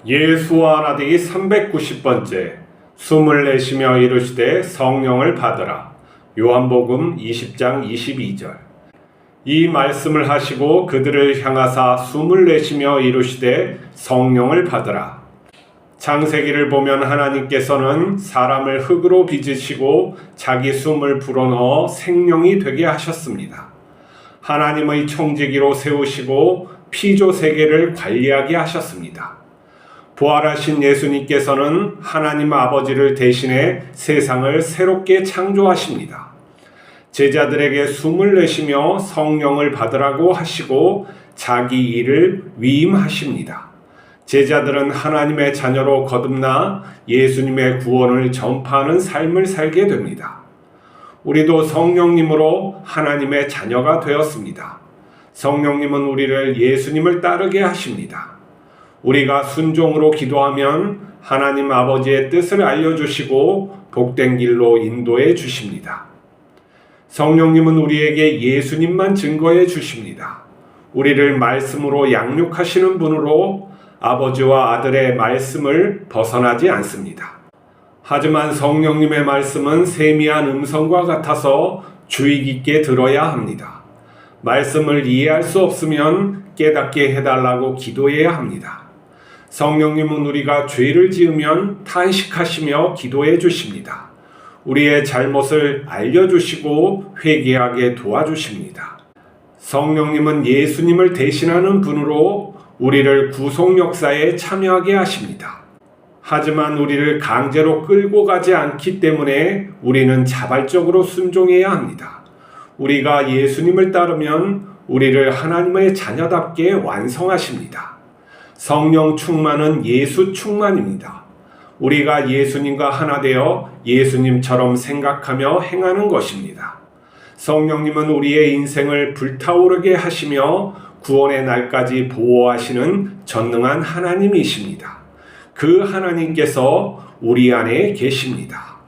예수와 나되기 390번째 숨을 내쉬며 이르시되 성령을 받으라. 요한복음 20장 22절. 이 말씀을 하시고 그들을 향하사 숨을 내쉬며 이르시되 성령을 받으라. 창세기를 보면 하나님께서는 사람을 흙으로 빚으시고 자기 숨을 불어넣어 생명이 되게 하셨습니다. 하나님의 청지기로 세우시고 피조 세계를 관리하게 하셨습니다. 부활하신 예수님께서는 하나님 아버지를 대신해 세상을 새롭게 창조하십니다. 제자들에게 숨을 내쉬며 성령을 받으라고 하시고 자기 일을 위임하십니다. 제자들은 하나님의 자녀로 거듭나 예수님의 구원을 전파하는 삶을 살게 됩니다. 우리도 성령님으로 하나님의 자녀가 되었습니다. 성령님은 우리를 예수님을 따르게 하십니다. 우리가 순종으로 기도하면 하나님 아버지의 뜻을 알려주시고 복된 길로 인도해 주십니다. 성령님은 우리에게 예수님만 증거해 주십니다. 우리를 말씀으로 양육하시는 분으로 아버지와 아들의 말씀을 벗어나지 않습니다. 하지만 성령님의 말씀은 세미한 음성과 같아서 주의 깊게 들어야 합니다. 말씀을 이해할 수 없으면 깨닫게 해달라고 기도해야 합니다. 성령님은 우리가 죄를 지으면 탄식하시며 기도해 주십니다. 우리의 잘못을 알려주시고 회개하게 도와주십니다. 성령님은 예수님을 대신하는 분으로 우리를 구속 역사에 참여하게 하십니다. 하지만 우리를 강제로 끌고 가지 않기 때문에 우리는 자발적으로 순종해야 합니다. 우리가 예수님을 따르면 우리를 하나님의 자녀답게 완성하십니다. 성령 충만은 예수 충만입니다. 우리가 예수님과 하나 되어 예수님처럼 생각하며 행하는 것입니다. 성령님은 우리의 인생을 불타오르게 하시며 구원의 날까지 보호하시는 전능한 하나님이십니다. 그 하나님께서 우리 안에 계십니다.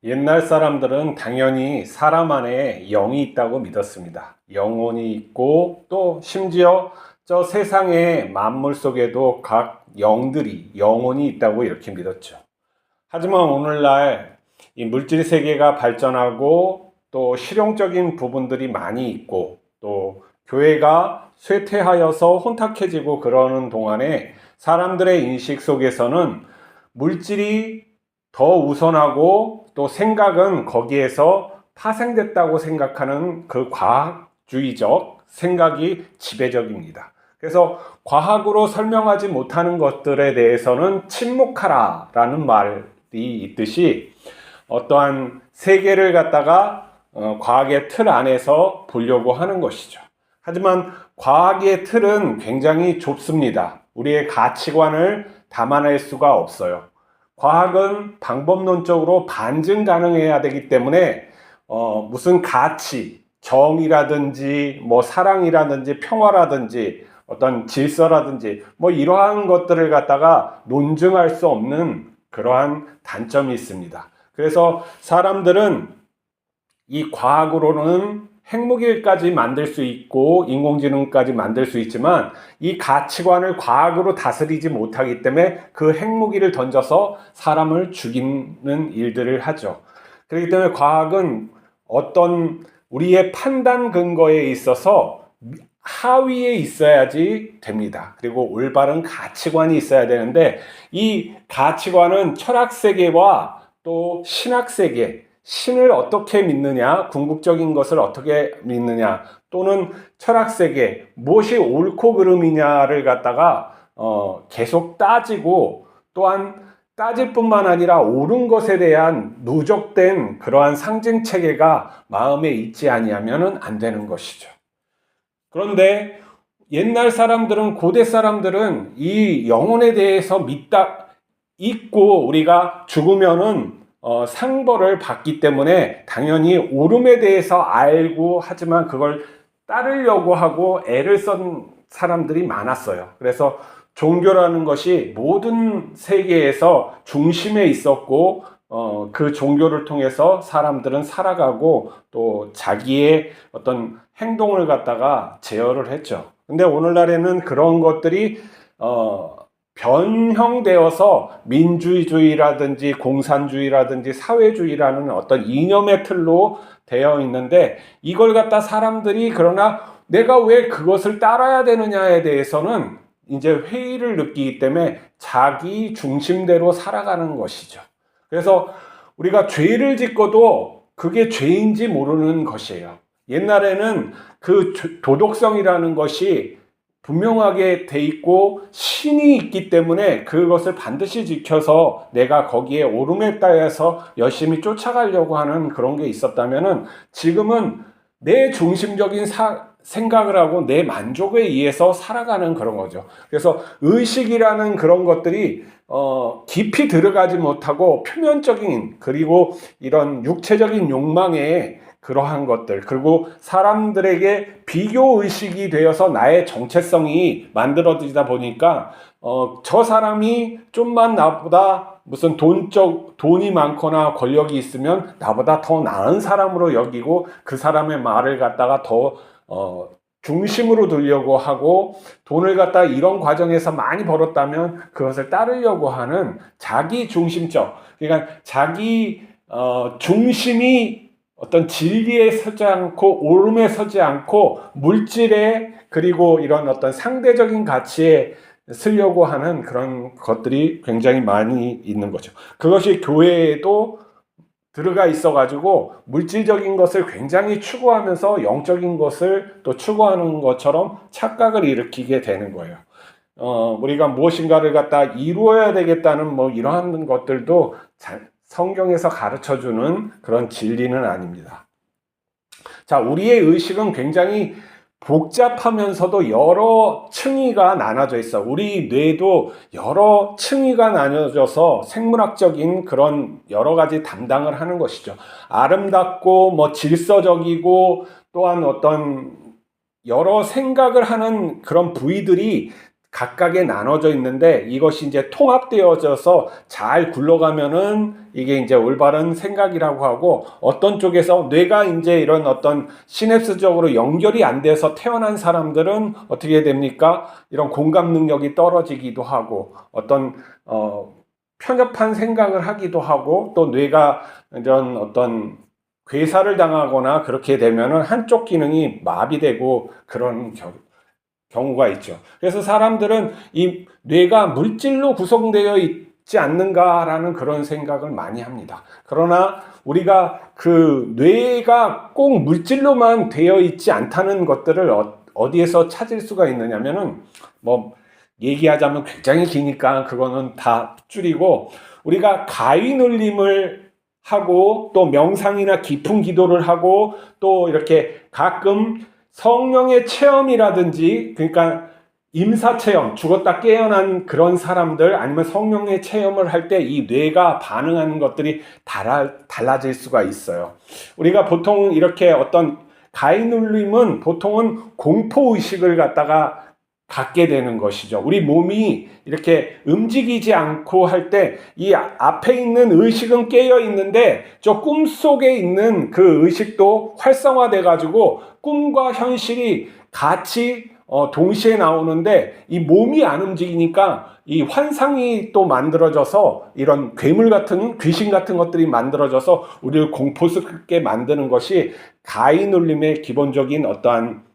옛날 사람들은 당연히 사람 안에 영이 있다고 믿었습니다. 영혼이 있고 또 심지어 저 세상의 만물 속에도 각 영들이 영혼이 있다고 이렇게 믿었죠. 하지만 오늘날 이 물질 세계가 발전하고 또 실용적인 부분들이 많이 있고 또 교회가 쇠퇴하여서 혼탁해지고 그러는 동안에 사람들의 인식 속에서는 물질이 더 우선하고 또 생각은 거기에서 파생됐다고 생각하는 그 과학주의적 생각이 지배적입니다. 그래서 과학으로 설명하지 못하는 것들에 대해서는 침묵하라 라는 말이 있듯이 어떠한 세계를 갖다가 과학의 틀 안에서 보려고 하는 것이죠. 하지만 과학의 틀은 굉장히 좁습니다. 우리의 가치관을 담아낼 수가 없어요. 과학은 방법론적으로 반증 가능해야 되기 때문에 무슨 가치, 정의라든지 뭐 사랑이라든지 평화라든지 어떤 질서라든지 뭐 이러한 것들을 갖다가 논증할 수 없는 그러한 단점이 있습니다. 그래서 사람들은 이 과학으로는 핵무기까지 만들 수 있고 인공지능까지 만들 수 있지만 이 가치관을 과학으로 다스리지 못하기 때문에 그 핵무기를 던져서 사람을 죽이는 일들을 하죠. 그렇기 때문에 과학은 어떤 우리의 판단 근거에 있어서 하위에 있어야지 됩니다. 그리고 올바른 가치관이 있어야 되는데 이 가치관은 철학세계와 또 신학세계, 신을 어떻게 믿느냐, 궁극적인 것을 어떻게 믿느냐, 또는 철학세계, 무엇이 옳고 그름이냐를 갖다가 계속 따지고 또한 따질 뿐만 아니라 옳은 것에 대한 누적된 그러한 상징체계가 마음에 있지 아니하면 안 되는 것이죠. 그런데 옛날 사람들은, 고대 사람들은 이 영혼에 대해서 믿고 우리가 죽으면은 상벌을 받기 때문에 당연히 옳음에 대해서 알고 하지만 그걸 따르려고 하고 애를 쓴 사람들이 많았어요. 그래서 종교라는 것이 모든 세계에서 중심에 있었고 그 종교를 통해서 사람들은 살아가고 또 자기의 어떤 행동을 갖다가 제어를 했죠. 근데 오늘날에는 그런 것들이 변형되어서 민주주의라든지 공산주의라든지 사회주의라는 어떤 이념의 틀로 되어 있는데, 이걸 갖다 사람들이 그러나 내가 왜 그것을 따라야 되느냐에 대해서는 이제 회의를 느끼기 때문에 자기 중심대로 살아가는 것이죠. 그래서 우리가 죄를 짓고도 그게 죄인지 모르는 것이에요. 옛날에는 그 도덕성이라는 것이 분명하게 돼 있고 신이 있기 때문에 그것을 반드시 지켜서 내가 거기에 오름에 따라서 열심히 쫓아가려고 하는 그런 게 있었다면은, 지금은 내 중심적인 생각을 하고 내 만족에 의해서 살아가는 그런 거죠. 그래서 의식이라는 그런 것들이 깊이 들어가지 못하고 표면적인, 그리고 이런 육체적인 욕망에 그러한 것들, 그리고 사람들에게 비교의식이 되어서 나의 정체성이 만들어지다 보니까 저 사람이 좀만 나보다 무슨 돈이 많거나 권력이 있으면 나보다 더 나은 사람으로 여기고 그 사람의 말을 갖다가 더 중심으로 두려고 하고, 돈을 갖다 이런 과정에서 많이 벌었다면 그것을 따르려고 하는 자기 중심적, 그러니까 자기 중심이 어떤 진리에 서지 않고 오름에 서지 않고 물질에, 그리고 이런 어떤 상대적인 가치에 쓰려고 하는 그런 것들이 굉장히 많이 있는 거죠. 그것이 교회에도 들어가 있어가지고 물질적인 것을 굉장히 추구하면서 영적인 것을 또 추구하는 것처럼 착각을 일으키게 되는 거예요. 우리가 무엇인가를 갖다 이루어야 되겠다는 뭐 이러한 것들도 성경에서 가르쳐주는 그런 진리는 아닙니다. 자, 우리의 의식은 굉장히 복잡하면서도 여러 층위가 나눠져 있어. 우리 뇌도 여러 층위가 나눠져서 생물학적인 그런 여러 가지 담당을 하는 것이죠. 아름답고 뭐 질서적이고 또한 어떤 여러 생각을 하는 그런 부위들이 각각에 나눠져 있는데, 이것이 이제 통합되어져서 잘 굴러가면은 이게 이제 올바른 생각이라고 하고, 어떤 쪽에서 뇌가 이제 이런 어떤 시냅스적으로 연결이 안 돼서 태어난 사람들은 어떻게 됩니까? 이런 공감 능력이 떨어지기도 하고, 어떤 편협한 생각을 하기도 하고, 또 뇌가 이런 어떤 괴사를 당하거나 그렇게 되면은 한쪽 기능이 마비되고 그런 경우가 있죠. 그래서 사람들은 이 뇌가 물질로 구성되어 있지 않는가라는 그런 생각을 많이 합니다. 그러나 우리가 그 뇌가 꼭 물질로만 되어 있지 않다는 것들을 어디에서 찾을 수가 있느냐면은, 뭐 얘기하자면 굉장히 기니까 그거는 다 줄이고, 우리가 가위 눌림을 하고 또 명상이나 깊은 기도를 하고 또 이렇게 가끔 성령의 체험이라든지, 그러니까 임사체험, 죽었다 깨어난 그런 사람들, 아니면 성령의 체험을 할 때 이 뇌가 반응하는 것들이 달라질 수가 있어요. 우리가 보통 이렇게 어떤 가위눌림은 보통은 공포의식을 갖다가 갖게 되는 것이죠. 우리 몸이 이렇게 움직이지 않고 할 때 이 앞에 있는 의식은 깨어 있는데 저 꿈 속에 있는 그 의식도 활성화돼 가지고 꿈과 현실이 같이 동시에 나오는데, 이 몸이 안 움직이니까 이 환상이 또 만들어져서 이런 괴물 같은, 귀신 같은 것들이 만들어져서 우리를 공포스럽게 만드는 것이 가위눌림의 기본적인 어떠한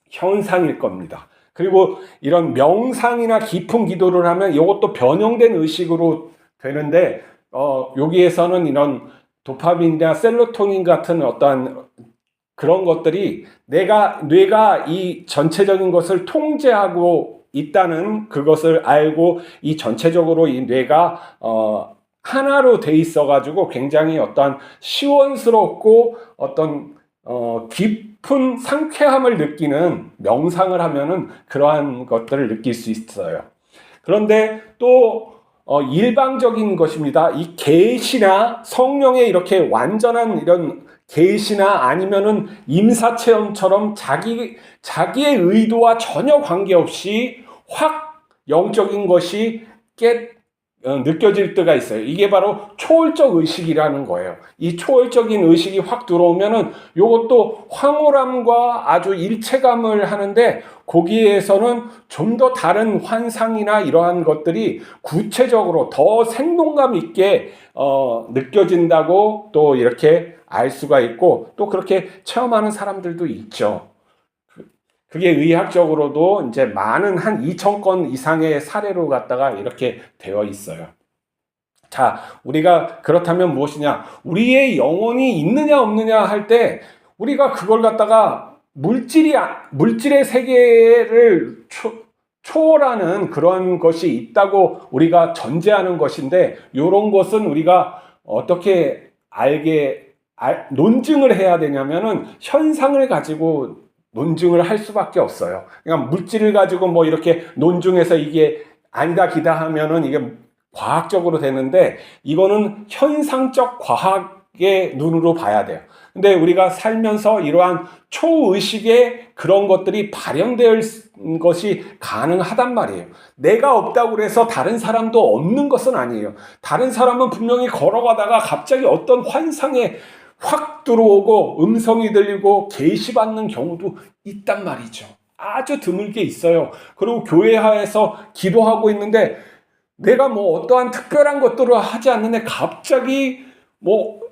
현상일 겁니다. 그리고 이런 명상이나 깊은 기도를 하면 이것도 변형된 의식으로 되는데, 여기에서는 이런 도파민이나 세로토닌 같은 어떠한 그런 것들이 뇌가 이 전체적인 것을 통제하고 있다는 그것을 알고, 이 전체적으로 이 뇌가 하나로 돼 있어 가지고 굉장히 어떤 시원스럽고 어떤 깊은 상쾌함을 느끼는 명상을 하면은 그러한 것들을 느낄 수 있어요. 그런데 또 일방적인 것입니다. 이 계시나 성령의 이렇게 완전한 이런 계시나 아니면은 임사체험처럼 자기의 의도와 전혀 관계없이 확 영적인 것이 느껴질 때가 있어요. 이게 바로 초월적 의식이라는 거예요. 이 초월적인 의식이 확 들어오면은 이것도 황홀함과 아주 일체감을 하는데, 거기에서는 좀 더 다른 환상이나 이러한 것들이 구체적으로 더 생동감 있게 느껴진다고 또 이렇게 알 수가 있고, 또 그렇게 체험하는 사람들도 있죠. 그게 의학적으로도 이제 많은 한 2,000건 이상의 사례로 갖다가 이렇게 되어 있어요. 자, 우리가 그렇다면 무엇이냐? 우리의 영혼이 있느냐 없느냐 할 때 우리가 그걸 갖다가 물질의 세계를 초월하는 그런 것이 있다고 우리가 전제하는 것인데, 이런 것은 우리가 어떻게 논증을 해야 되냐면은 현상을 가지고 논증을 할 수밖에 없어요. 그러니까 물질을 가지고 뭐 이렇게 논증해서 이게 아니다 기다 하면은 이게 과학적으로 되는데, 이거는 현상적 과학의 눈으로 봐야 돼요. 근데 우리가 살면서 이러한 초의식의 그런 것들이 발현될 것이 가능하단 말이에요. 내가 없다고 해서 다른 사람도 없는 것은 아니에요. 다른 사람은 분명히 걸어가다가 갑자기 어떤 환상에 확 들어오고 음성이 들리고 계시받는 경우도 있단 말이죠. 아주 드물게 있어요. 그리고 교회하에서 기도하고 있는데 내가 뭐 어떠한 특별한 것들을 하지 않는데 갑자기 뭐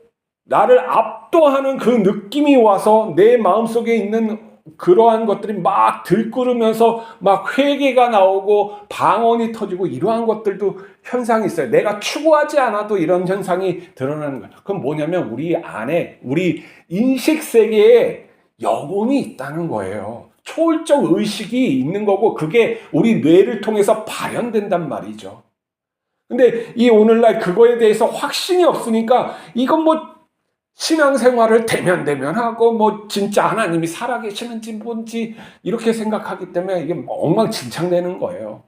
나를 압도하는 그 느낌이 와서 내 마음속에 있는 그러한 것들이 막 들끓으면서 막 회개가 나오고 방언이 터지고 이러한 것들도 현상이 있어요. 내가 추구하지 않아도 이런 현상이 드러나는 거예요. 그럼 뭐냐면 우리 안에, 우리 인식 세계에 영혼이 있다는 거예요. 초월적 의식이 있는 거고, 그게 우리 뇌를 통해서 발현된단 말이죠. 근데 이 오늘날 그거에 대해서 확신이 없으니까 이건 뭐 신앙생활을 대면하고 뭐 진짜 하나님이 살아계시는지 뭔지 이렇게 생각하기 때문에 이게 엉망진창되는 거예요.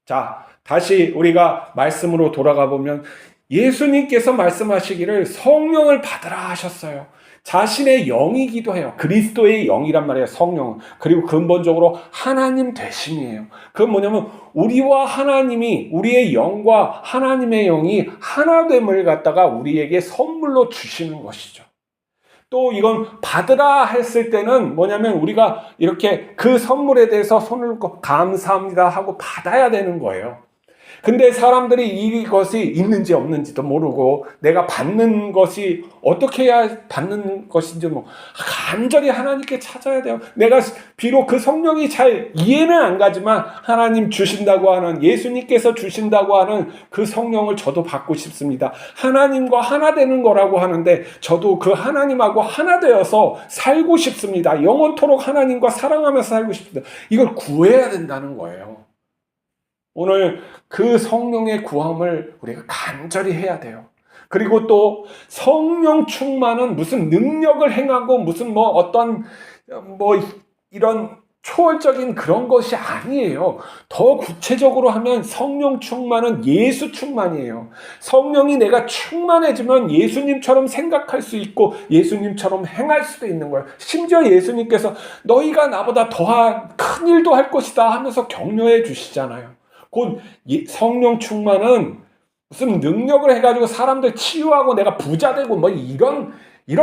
자, 다시 우리가 말씀으로 돌아가 보면 예수님께서 말씀하시기를 성령을 받으라 하셨어요. 자신의 영이기도 해요. 그리스도의 영이란 말이에요, 성령은. 그리고 근본적으로 하나님 되심이에요. 그건 뭐냐면 우리와 하나님이, 우리의 영과 하나님의 영이 하나됨을 갖다가 우리에게 선물로 주시는 것이죠. 또 이건 받으라 했을 때는 뭐냐면 우리가 이렇게 그 선물에 대해서 손을 얹고 감사합니다 하고 받아야 되는 거예요. 근데 사람들이 이것이 있는지 없는지도 모르고 내가 받는 것이 어떻게 해야 받는 것인지 간절히 하나님께 찾아야 돼요. 내가 비록 그 성령이 잘 이해는 안 가지만 하나님 주신다고 하는, 예수님께서 주신다고 하는 그 성령을 저도 받고 싶습니다. 하나님과 하나 되는 거라고 하는데 저도 그 하나님하고 하나 되어서 살고 싶습니다. 영원토록 하나님과 사랑하면서 살고 싶습니다. 이걸 구해야 된다는 거예요. 오늘 그 성령의 구함을 우리가 간절히 해야 돼요. 그리고 또 성령 충만은 무슨 능력을 행하고 무슨 뭐 어떤 뭐 이런 초월적인 그런 것이 아니에요. 더 구체적으로 하면 성령 충만은 예수 충만이에요. 성령이 내가 충만해지면 예수님처럼 생각할 수 있고 예수님처럼 행할 수도 있는 거예요. 심지어 예수님께서 너희가 나보다 더한 큰 일도 할 것이다 하면서 격려해 주시잖아요. 곧 성령 충만은 무슨 능력을 해가지고 사람들 치유하고 내가 부자 되고 뭐 이런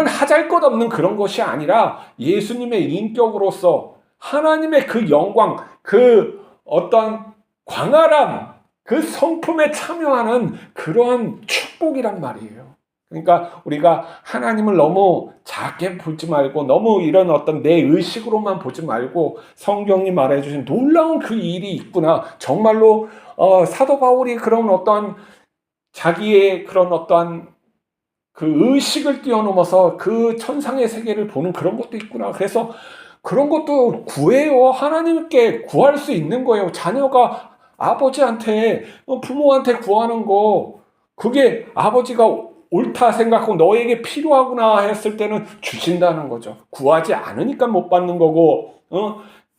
하잘것없는 그런 것이 아니라 예수님의 인격으로서 하나님의 그 영광, 그 어떤 광활함, 그 성품에 참여하는 그러한 축복이란 말이에요. 그러니까 우리가 하나님을 너무 작게 보지 말고 너무 이런 어떤 내 의식으로만 보지 말고 성경이 말해주신 놀라운 그 일이 있구나. 정말로 사도 바울이 그런 어떤 자기의 그런 어떠한 그 의식을 뛰어넘어서 그 천상의 세계를 보는 그런 것도 있구나. 그래서 그런 것도 구해요. 하나님께 구할 수 있는 거예요. 자녀가 아버지한테, 부모한테 구하는 거, 그게 아버지가 옳다 생각하고 너에게 필요하구나 했을 때는 주신다는 거죠. 구하지 않으니까 못 받는 거고,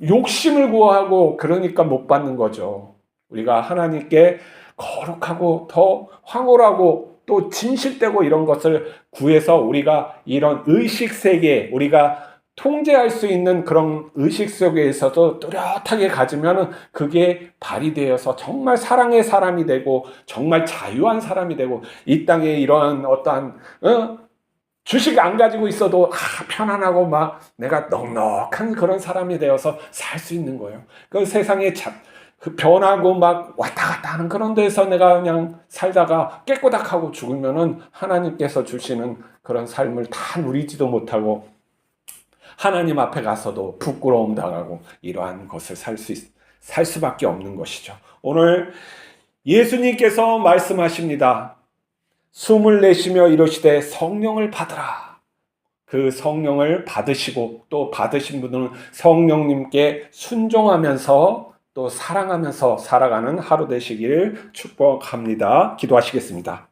욕심을 구하고 그러니까 못 받는 거죠. 우리가 하나님께 거룩하고 더 황홀하고 또 진실되고 이런 것을 구해서 우리가 이런 의식 세계, 우리가 통제할 수 있는 그런 의식 속에서도 뚜렷하게 가지면 그게 발휘되어서 정말 사랑의 사람이 되고 정말 자유한 사람이 되고 이 땅에 이러한 어떠한 주식 안 가지고 있어도 편안하고 막 내가 넉넉한 그런 사람이 되어서 살 수 있는 거예요. 그 세상에 변하고 막 왔다 갔다 하는 그런 데서 내가 그냥 살다가 깨꼬닥하고 죽으면은 하나님께서 주시는 그런 삶을 다 누리지도 못하고 하나님 앞에 가서도 부끄러움 당하고 이러한 것을 살 수밖에 없는 것이죠. 오늘 예수님께서 말씀하십니다. 숨을 내쉬며 이르시되 성령을 받으라. 그 성령을 받으시고 또 받으신 분은 성령님께 순종하면서 또 사랑하면서 살아가는 하루 되시기를 축복합니다. 기도하시겠습니다.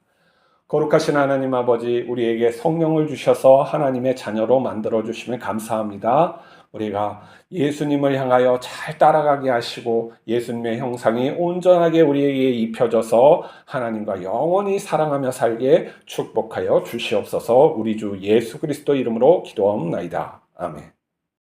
거룩하신 하나님 아버지, 우리에게 성령을 주셔서 하나님의 자녀로 만들어 주시면 감사합니다. 우리가 예수님을 향하여 잘 따라가게 하시고 예수님의 형상이 온전하게 우리에게 입혀져서 하나님과 영원히 사랑하며 살게 축복하여 주시옵소서. 우리 주 예수 그리스도 이름으로 기도하옵나이다. 아멘.